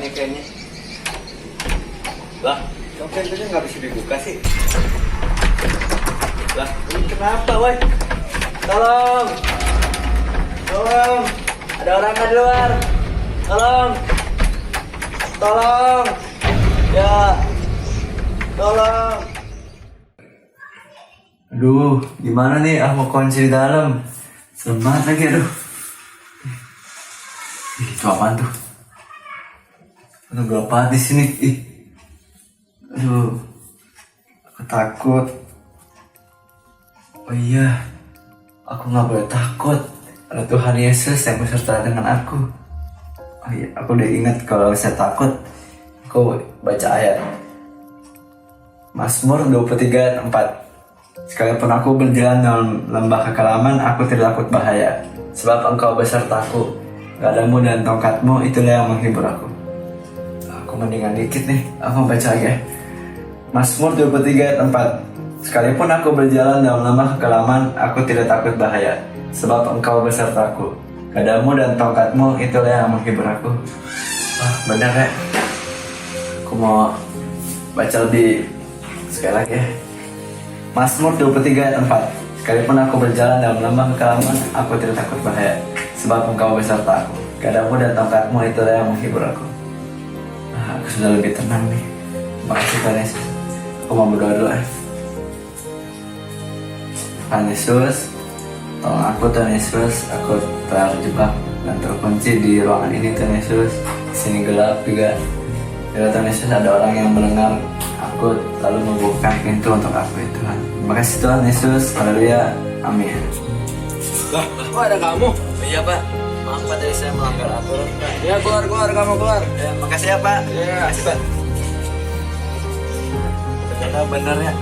nih kayaknya. Lah, kok pintunya nggak bisa dibuka sih? Lah, ini kenapa, woi? Tolong! Tolong! Ada orang di luar! Tolong! Tolong! Ya! Tolong! Aduh, gimana nih? Mau kunci di dalam. Serem banget lagi, aduh. Itu apaan tuh? Aduh, gelap banget di sini. Aduh, aku takut. Oh iya, aku nggak boleh takut. Ada Tuhan Yesus yang beserta dengan aku. Oh iya, aku udah ingat kalau saya takut, aku baca ayat Mazmur 23 ayat 4. Sekalipun aku berjalan dalam lembah kekelaman, aku tidak takut bahaya, sebab Engkau besertaku. Gadamu dan tongkatmu itulah yang menghibur aku. Aku mendingan dikit nih, aku baca lagi ya. Mazmur 23 ayat 4. Sekalipun aku berjalan dalam lembah kekelaman, aku tidak takut bahaya, sebab Engkau besertaku. Gadamu dan tongkatmu itulah yang menghibur aku. Wah, benar ya. Aku mau baca lebih sekali lagi ya. Mazmur 23 ayat 4. Sekalipun aku berjalan dalam lembah kekelaman, aku tidak takut bahaya, sebab Engkau beserta aku. Gadamu dan tongkatmu itulah yang menghibur aku. Aku sudah lebih tenang nih. Makasih Tuhan Yesus. Aku mau berdoa dulu ya. Tuhan Yesus, tolong aku Tuhan Yesus. Aku terjebak dan terkunci di ruangan ini Tuhan Yesus. Sini gelap juga. Ya Tuhan Yesus, ada orang yang mendengar aku lalu membuka pintu untuk aku ya Tuhan. Terima kasih Tuhan Yesus. Haleluya. Amin. Lah, kok ada kamu? Oh, iya Pak. Maaf Pak, tadi saya melanggar aturan Pak. Ya, keluar, kamu keluar. Ya, makasih ya Pak. Ya. Makasih Pak. Ternyata bener ya.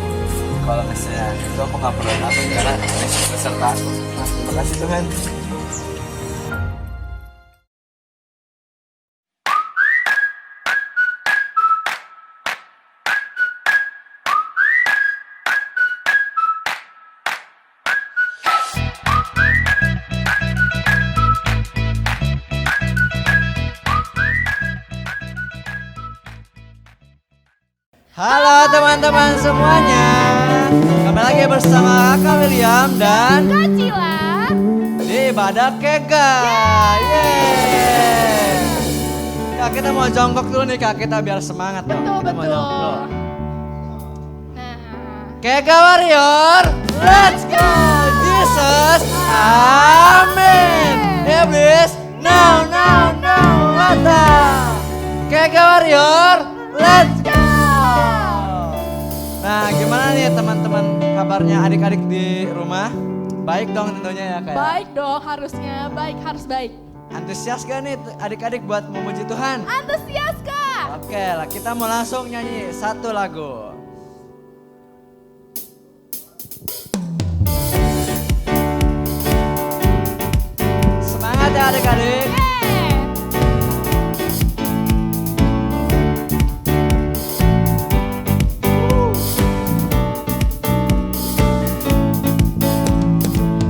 Kalau misalnya itu aku nggak perlu takut karena Yesus beserta aku. Nah, terima kasih Tuhan. Halo teman-teman semuanya, kembali lagi bersama Kak William dan Kak Cila di Ibadah Kega. Yeay. Kak, kita mau jongkok dulu nih Kak, kita biar semangat dong. Betul, Kita mau betul. jongkok dulu. Nah, Kega Warrior, let's go Jesus, amin. Iblis, no, mata. Kega Warrior, let's go. Nah, gimana nih teman-teman kabarnya adik-adik di rumah? Baik dong tentunya ya Kak. baik dong, harusnya baik, harus baik. Antusias gak nih adik-adik buat memuji Tuhan? Antusias Kak. Oke lah, kita mau langsung nyanyi satu lagu. Semangat ya adik-adik.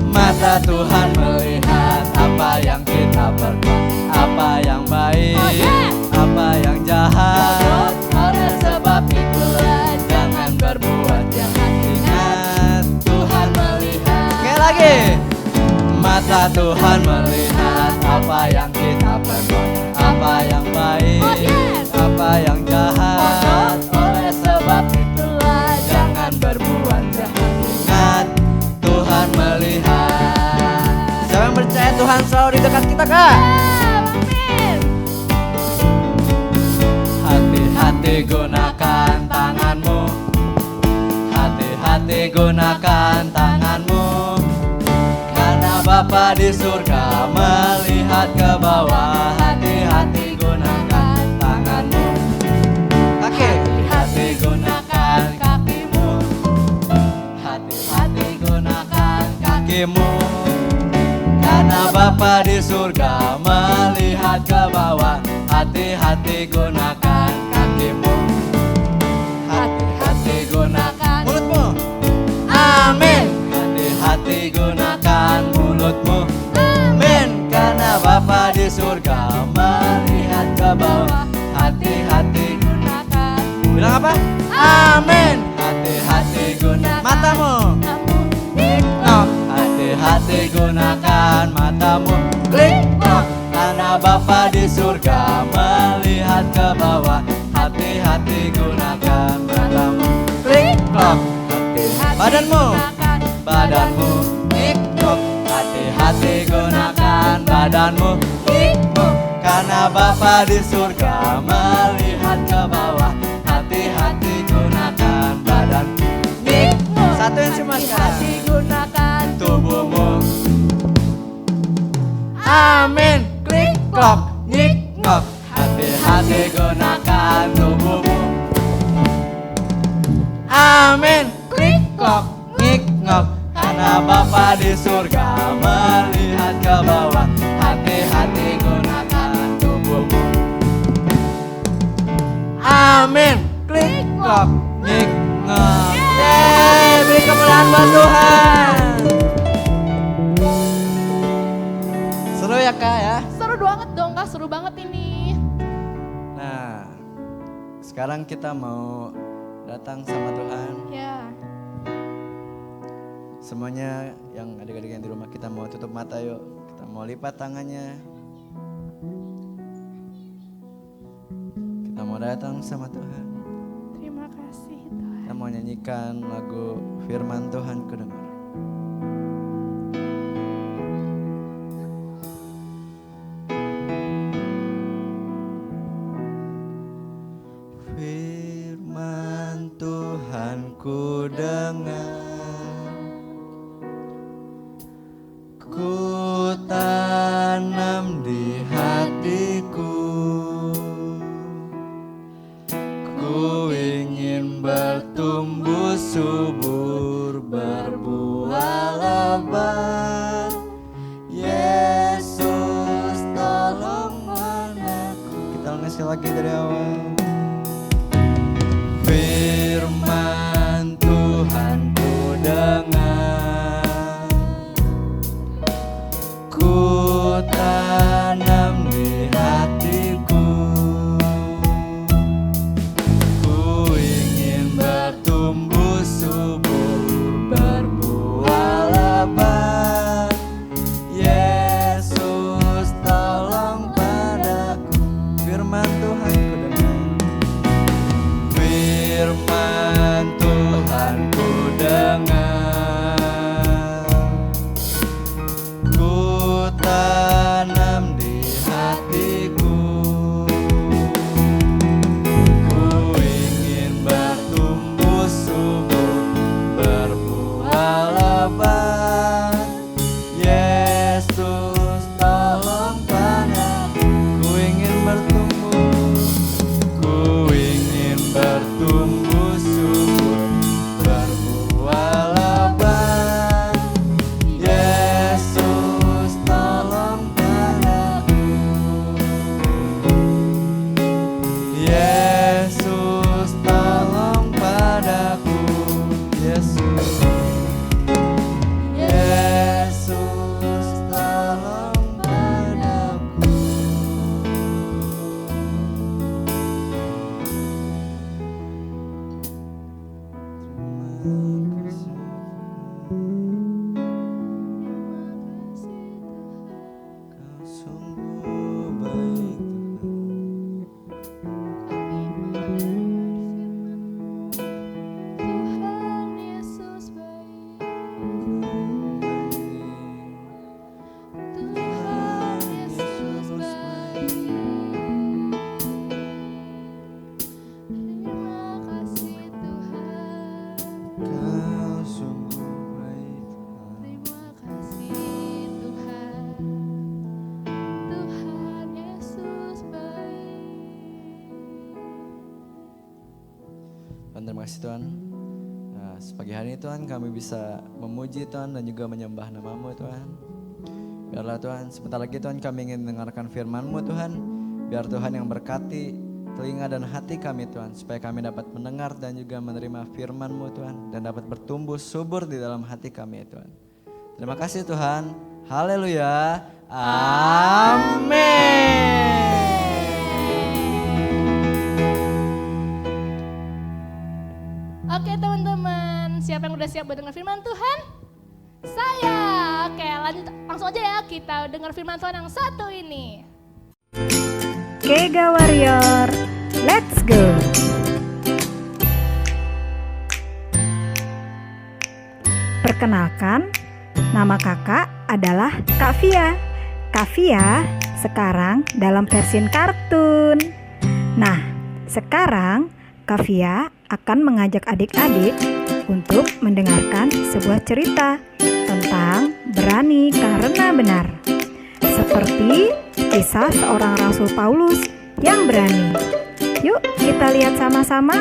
Mata Tuhan melihat apa yang kita perbuat, apa yang baik, apa yang jahat. Oleh sebab itulah Jangan berbuat jahat. Ingat Tuhan melihat. Sekali lagi. Mata Tuhan melihat apa yang kita perbuat, apa yang baik, apa yang jahat. Oleh sebab itulah Jangan berbuat jahat. Ingat Tuhan melihat. Siapa yang percaya Tuhan selalu di dekat kita Kak? Amin. Hati-hati gunakan tanganmu. Hati-hati gunakan tanganmu. Karena Bapa di surga melihat ke bawah. Hati-hati gunakan tanganmu. Kaki. Hati gunakan kakimu. Hati-hati gunakan kakimu. Karena Bapa di surga melihat ke bawah. Hati-hati gunakan kakimu. Hati-hati gunakan mulutmu. Amin. Hati-hati gunakan mulutmu. Amin. Karena Bapa di surga melihat ke bawah. apa? Amin. Hati-hati guna matamu. Hati-hati gunakan matamu. Klik klok. Karena Bapa di surga melihat ke bawah. Hati-hati gunakan matamu. Klik klok. Badanmu. Badanmu. Klik klok. Hati-hati gunakan badanmu. Klik klok. Karena Bapa di surga melihat ke bawah. Hati-hati gunakan badanmu. Satuin semua sekarang. Hati gunakan Tubuhmu. Amin. Klik klok. Nyik ngok. Hati-hati gunakan tubuhmu. Amin. Klik klok. Nyik ngok. Karena Bapa di surga melihat ke bawah. Hati-hati gunakan tubuhmu. Amin. Klik klok. Nyik ngok. Beri kemuliaan buat Tuhan. Seru ya Kak ya? Seru banget dong Kak, seru banget ini. Nah, sekarang kita mau datang sama Tuhan. Ya. Semuanya yang adik-adik yang di rumah, kita mau tutup mata yuk. Kita mau lipat tangannya. Kita mau datang sama Tuhan. Terima kasih Tuhan. Kita mau nyanyikan lagu Firman Tuhan Ku Dengar. Firman Tuhan ku dengar, ku tanam di hatiku, ku ingin bertumbuh subur, berbuah lebat. Yesus tolong aku. Kita ngasih lagi dari awal. Firman Tuhan ku dengar, ku tanam di hatiku, ku ingin bertumbuh subur, berbuah lebat. Yesus tolong padaku. Firman Tuhan ku dengar. Firman Tuhan ku dengar, ku tanam di hatiku, ku ingin bertumbuh subur, berbuah lebat. Yesus tolong padaku. Ku ingin bertumbuh, ku ingin bertumbuh subur, berbuah lebat. Yesus tolong padaku. Yesus tolong padaku. Yesus. Yesus tolong padaku. Kau sungguh baik Tuhan Yesus baik. Tuhan Yesus baik. Terima kasih Tuhan. Kau sungguh baik. Terima kasih Tuhan. Tuhan Yesus baik. Tuhan, terima kasih Tuhan. Nah, sepagi hari ini Tuhan kami bisa memuji Tuhan dan juga menyembah nama-Mu Tuhan. Biarlah Tuhan, sebentar lagi Tuhan kami ingin mendengarkan firman-Mu Tuhan. Biar Tuhan yang berkati telinga dan hati kami Tuhan, supaya kami dapat mendengar dan juga menerima firman-Mu Tuhan, dan dapat bertumbuh subur di dalam hati kami Tuhan. Terima kasih Tuhan. Haleluya. Amin. udah siap buat dengar firman Tuhan? Saya. Oke, lanjut langsung aja ya kita dengar firman Tuhan yang satu ini. Kega Warrior, let's go! Perkenalkan, nama kakak adalah Kak Via. Kak Via sekarang dalam versi kartun. Nah, sekarang Kak Via akan mengajak adik-adik untuk mendengarkan sebuah cerita tentang berani karena benar. Seperti kisah seorang Rasul Paulus yang berani. Yuk kita lihat sama-sama.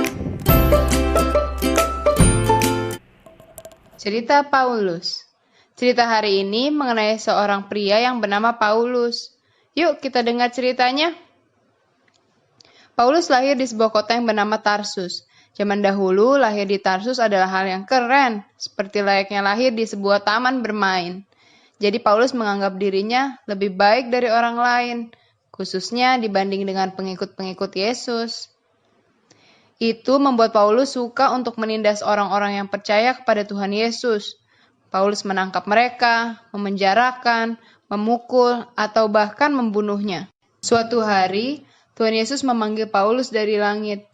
Cerita Paulus. Cerita hari ini mengenai seorang pria yang bernama Paulus. Yuk kita dengar ceritanya. Paulus lahir di sebuah kota yang bernama Tarsus. Zaman dahulu, lahir di Tarsus adalah hal yang keren, seperti layaknya lahir di sebuah taman bermain. Jadi Paulus menganggap dirinya lebih baik dari orang lain, khususnya dibanding dengan pengikut-pengikut Yesus. Itu membuat Paulus suka untuk menindas orang-orang yang percaya kepada Tuhan Yesus. Paulus menangkap mereka, memenjarakan, memukul, atau bahkan membunuhnya. Suatu hari, Tuhan Yesus memanggil Paulus dari langit.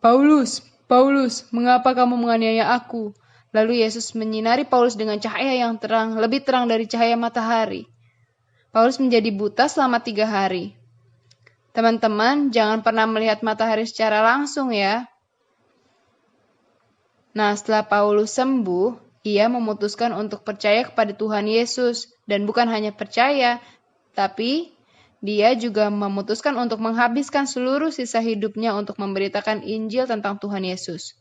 "Paulus, Paulus, mengapa kamu menganiaya aku?" Lalu Yesus menyinari Paulus dengan cahaya yang terang, lebih terang dari cahaya matahari. Paulus menjadi buta selama 3 hari. Teman-teman, jangan pernah melihat matahari secara langsung ya. Nah, setelah Paulus sembuh, ia memutuskan untuk percaya kepada Tuhan Yesus. Dan bukan hanya percaya, tapi dia juga memutuskan untuk menghabiskan seluruh sisa hidupnya untuk memberitakan Injil tentang Tuhan Yesus.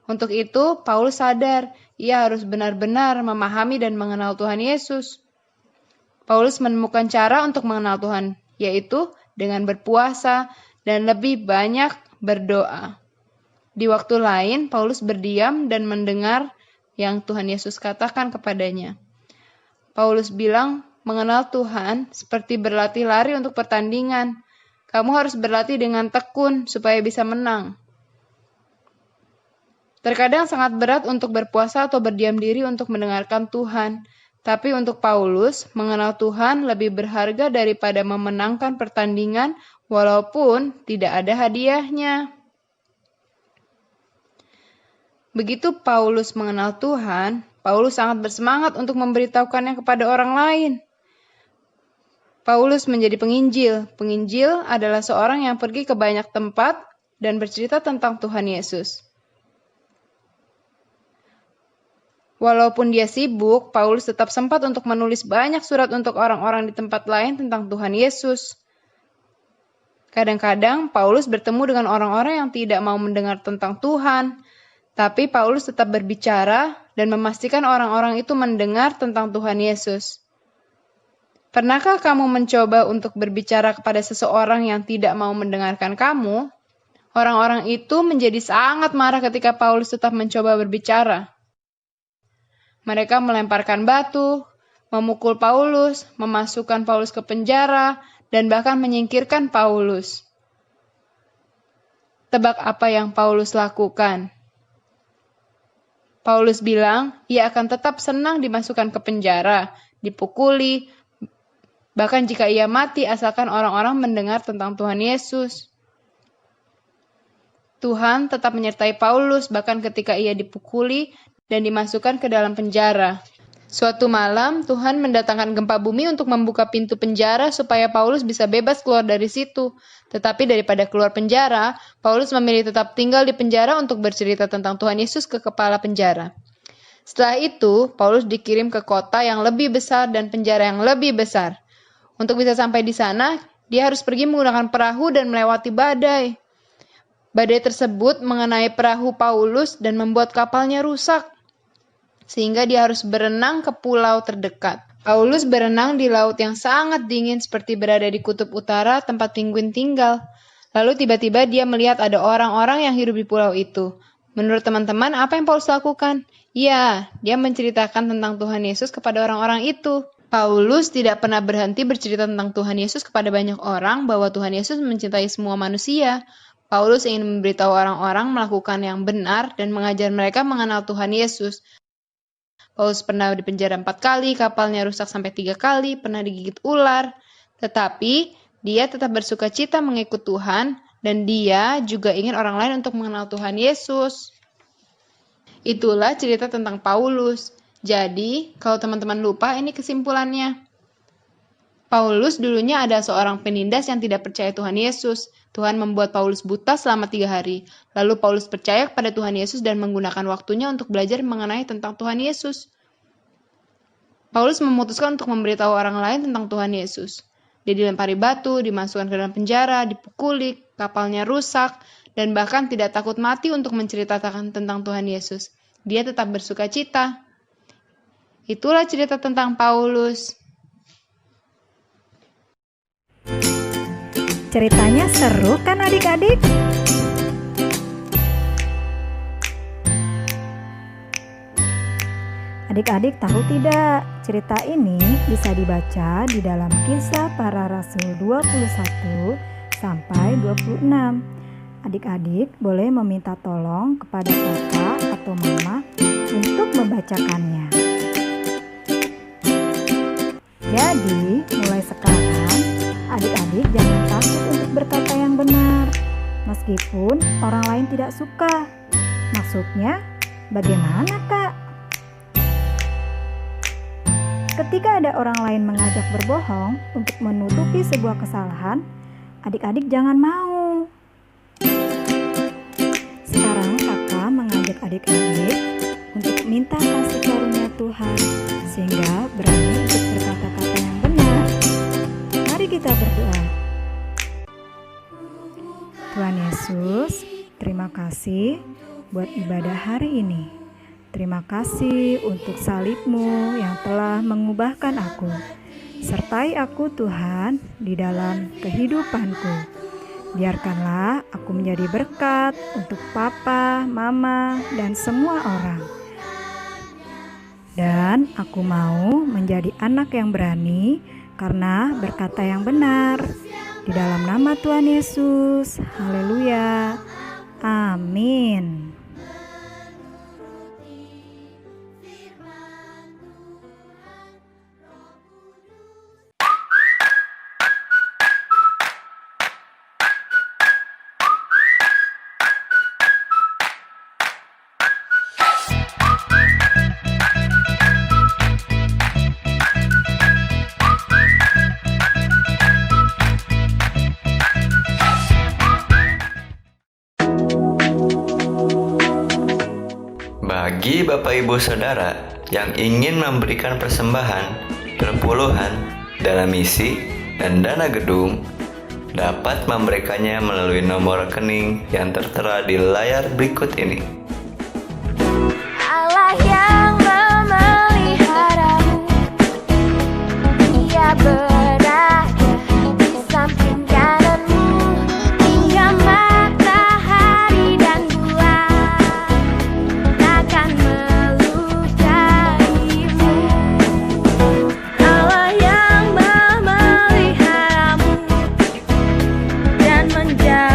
Untuk itu, Paulus sadar ia harus benar-benar memahami dan mengenal Tuhan Yesus. Paulus menemukan cara untuk mengenal Tuhan, yaitu dengan berpuasa dan lebih banyak berdoa. Di waktu lain, Paulus berdiam dan mendengar yang Tuhan Yesus katakan kepadanya. Paulus bilang, mengenal Tuhan seperti berlatih lari untuk pertandingan. Kamu harus berlatih dengan tekun supaya bisa menang. Terkadang sangat berat untuk berpuasa atau berdiam diri untuk mendengarkan Tuhan. Tapi untuk Paulus, mengenal Tuhan lebih berharga daripada memenangkan pertandingan walaupun tidak ada hadiahnya. Begitu Paulus mengenal Tuhan, Paulus sangat bersemangat untuk memberitahukannya kepada orang lain. Paulus menjadi penginjil. Penginjil adalah seorang yang pergi ke banyak tempat dan bercerita tentang Tuhan Yesus. Walaupun dia sibuk, Paulus tetap sempat untuk menulis banyak surat untuk orang-orang di tempat lain tentang Tuhan Yesus. Kadang-kadang Paulus bertemu dengan orang-orang yang tidak mau mendengar tentang Tuhan, tapi Paulus tetap berbicara dan memastikan orang-orang itu mendengar tentang Tuhan Yesus. Pernahkah kamu mencoba untuk berbicara kepada seseorang yang tidak mau mendengarkan kamu? Orang-orang itu menjadi sangat marah ketika Paulus tetap mencoba berbicara. Mereka melemparkan batu, memukul Paulus, memasukkan Paulus ke penjara, dan bahkan menyingkirkan Paulus. Tebak apa yang Paulus lakukan? Paulus bilang, ia akan tetap senang dimasukkan ke penjara, dipukuli, bahkan jika ia mati asalkan orang-orang mendengar tentang Tuhan Yesus. Tuhan tetap menyertai Paulus bahkan ketika ia dipukuli dan dimasukkan ke dalam penjara. Suatu malam, Tuhan mendatangkan gempa bumi untuk membuka pintu penjara supaya Paulus bisa bebas keluar dari situ. Tetapi daripada keluar penjara, Paulus memilih tetap tinggal di penjara untuk bercerita tentang Tuhan Yesus ke kepala penjara. Setelah itu, Paulus dikirim ke kota yang lebih besar dan penjara yang lebih besar. Untuk bisa sampai di sana, dia harus pergi menggunakan perahu dan melewati badai. Badai tersebut mengenai perahu Paulus dan membuat kapalnya rusak, sehingga dia harus berenang ke pulau terdekat. Paulus berenang di laut yang sangat dingin seperti berada di kutub utara tempat penguin tinggal. Lalu tiba-tiba dia melihat ada orang-orang yang hidup di pulau itu. Menurut teman-teman, apa yang Paulus lakukan? Ya, dia menceritakan tentang Tuhan Yesus kepada orang-orang itu. Paulus tidak pernah berhenti bercerita tentang Tuhan Yesus kepada banyak orang bahwa Tuhan Yesus mencintai semua manusia. Paulus ingin memberitahu orang-orang melakukan yang benar dan mengajar mereka mengenal Tuhan Yesus. Paulus pernah dipenjara 4 kali, kapalnya rusak sampai 3 kali, pernah digigit ular. Tetapi dia tetap bersuka cita mengikut Tuhan dan dia juga ingin orang lain untuk mengenal Tuhan Yesus. Itulah cerita tentang Paulus. Jadi, kalau teman-teman lupa, ini kesimpulannya. Paulus dulunya adalah seorang penindas yang tidak percaya Tuhan Yesus. Tuhan membuat Paulus buta selama 3 hari. Lalu Paulus percaya kepada Tuhan Yesus dan menggunakan waktunya untuk belajar mengenai tentang Tuhan Yesus. Paulus memutuskan untuk memberitahu orang lain tentang Tuhan Yesus. Dia dilempari batu, dimasukkan ke dalam penjara, dipukuli, kapalnya rusak, dan bahkan tidak takut mati untuk menceritakan tentang Tuhan Yesus. Dia tetap bersuka cita. Itulah cerita tentang Paulus. Ceritanya seru kan adik-adik? Adik-adik tahu tidak, cerita ini bisa dibaca di dalam Kisah Para Rasul 21 sampai 26. Adik-adik boleh meminta tolong kepada kakak atau mama untuk membacakannya. Jadi, mulai sekarang adik-adik jangan takut untuk berkata yang benar, meskipun orang lain tidak suka. Maksudnya, bagaimana Kak? Ketika ada orang lain mengajak berbohong untuk menutupi sebuah kesalahan, adik-adik jangan mau. Sekarang kakak mengajak adik-adik untuk minta kasih karunia Tuhan, sehingga berani untuk berkata-kata yang benar. Mari kita berdoa. Tuhan Yesus, terima kasih buat ibadah hari ini. Terima kasih untuk salib-Mu yang telah mengubahkan aku. Sertai aku Tuhan di dalam kehidupanku. Biarkanlah aku menjadi berkat untuk papa, mama, dan semua orang. Dan aku mau menjadi anak yang berani karena berkata yang benar. Di dalam nama Tuhan Yesus. Haleluya. Amin. Bagi Bapak Ibu Saudara yang ingin memberikan persembahan, perpuluhan, dana misi, dan dana gedung, dapat memberikannya melalui nomor rekening yang tertera di layar berikut ini. Allah yang memeliharamu, Dia berada di samping kananmu hingga matahari dan bulan takkan melukaimu. Allah yang memeliharamu dan menjaga